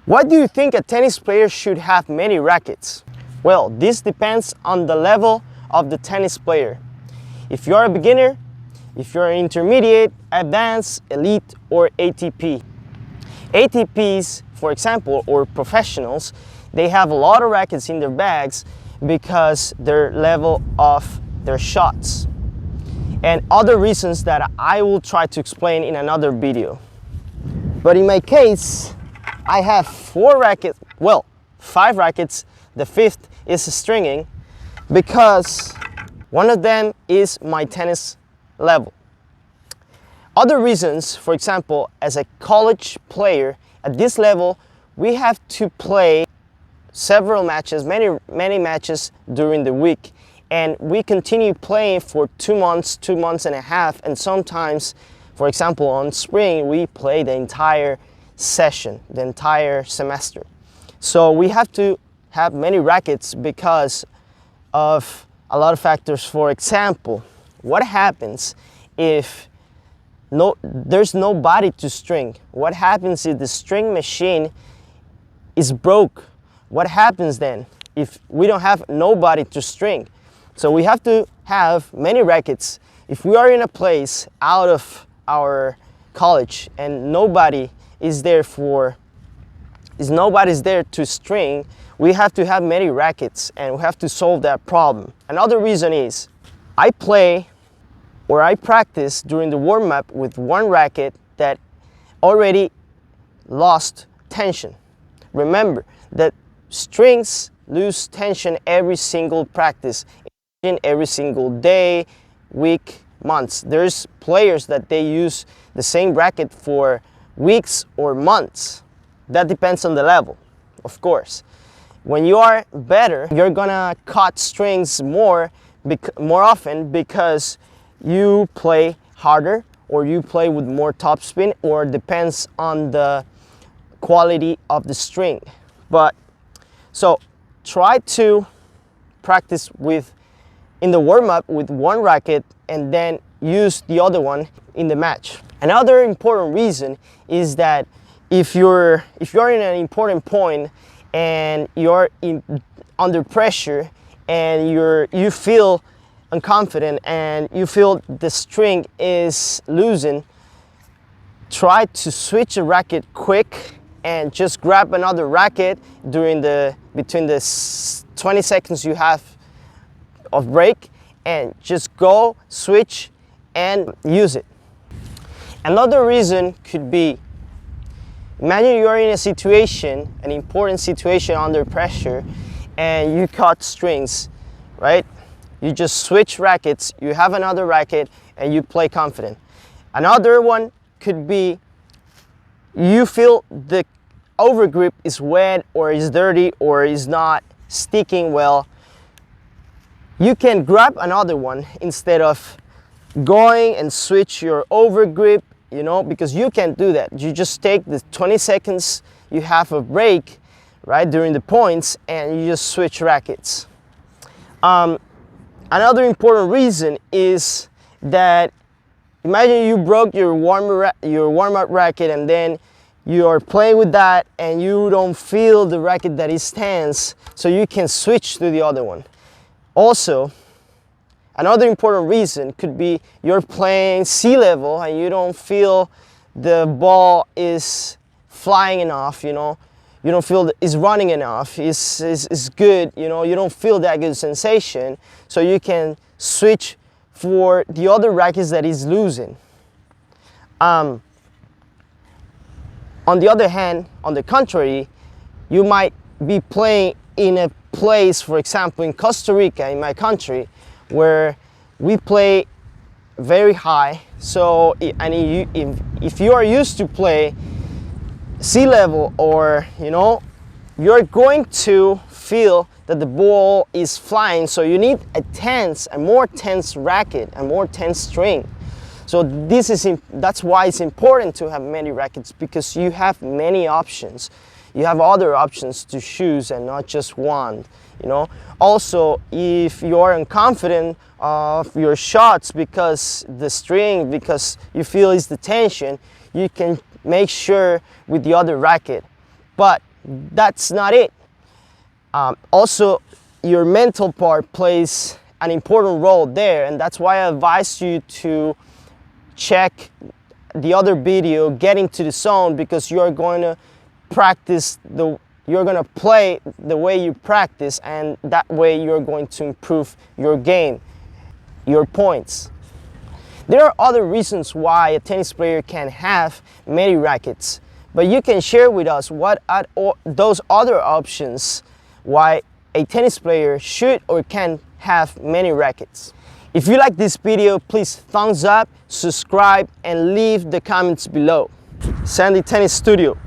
Why do you think a tennis player should have many rackets? Well, this depends on the level of the tennis player. If you're a beginner, if you're an intermediate, advanced, elite, or ATP. ATPs, for example, or professionals, they have a lot of rackets in their bags because their level of their shots. And other reasons that I will try to explain in another video. But in my case, I have 4 rackets, well, 5 rackets. The 5th is stringing because one of them is my tennis level. Other reasons, for example, as a college player at this level, we have to play several matches, many matches during the week. And we continue playing for 2 months, 2 months and a half, and sometimes, for example, on spring, we play the entire session, the entire semester. So we have to have many rackets because of a lot of factors. For example, what happens if there's no body to string? What happens if the string machine is broke? What happens then if we don't have nobody to string? So we have to have many rackets. If we are in a place out of our college and nobody's there to string, we have to have many rackets and we have to solve that problem. Another reason is I play or I practice during the warm-up with 1 racket that already lost tension. Remember that strings lose tension every single practice, every single day, week, months. There's players that they use the same racket for weeks or months. That depends on the level, of course. When you are better, you're gonna cut strings more often because you play harder or you play with more topspin, or depends on the quality of the string. So try to practice in the warm-up with 1 racket and then use the other one in the match. Another important reason is that if you're in an important point and you're under pressure and you feel unconfident and you feel the string is losing, try to switch a racket quick and just grab another racket between the 20 seconds you have of break, and just go switch and use it. Another reason could be, imagine you are in a situation, an important situation under pressure, and you cut strings, right? You just switch rackets, you have another racket, and you play confident. Another one could be you feel the overgrip is wet or is dirty or is not sticking well. You can grab another one instead of going and switch your overgrip, because you can't do that. You just take the 20 seconds you have a break, right, during the points, and you just switch rackets. Another important reason is that imagine you broke your warm-up racket and then you are playing with that and you don't feel the racket that is tense, so you can switch to the other one. Also, another important reason could be you're playing sea level and you don't feel the ball is flying enough, you don't feel it's running enough, it's good, you don't feel that good sensation, so you can switch for the other rackets that is losing. On the other hand, on the contrary, you might be playing in a place, for example, in Costa Rica, in my country, where we play very high. So, if you are used to play sea level, or you're going to feel that the ball is flying, so you need a more tense racket, a more tense string. So that's why it's important to have many rackets, because you have many options. You have other options to choose and not just one, Also, if you are unconfident of your shots because you feel it's the tension, you can make sure with the other racket. But that's not it. Also, your mental part plays an important role there, and that's why I advise you to check the other video, Get into the Zone, because you're going to practice you're going to play the way you practice, and that way you're going to improve your game, your points. There are other reasons why a tennis player can have many rackets, but you can share with us what are those other options why a tennis player should or can have many rackets. If you like this video, please thumbs up, subscribe, and leave the comments below. Sandy Tennis Studio.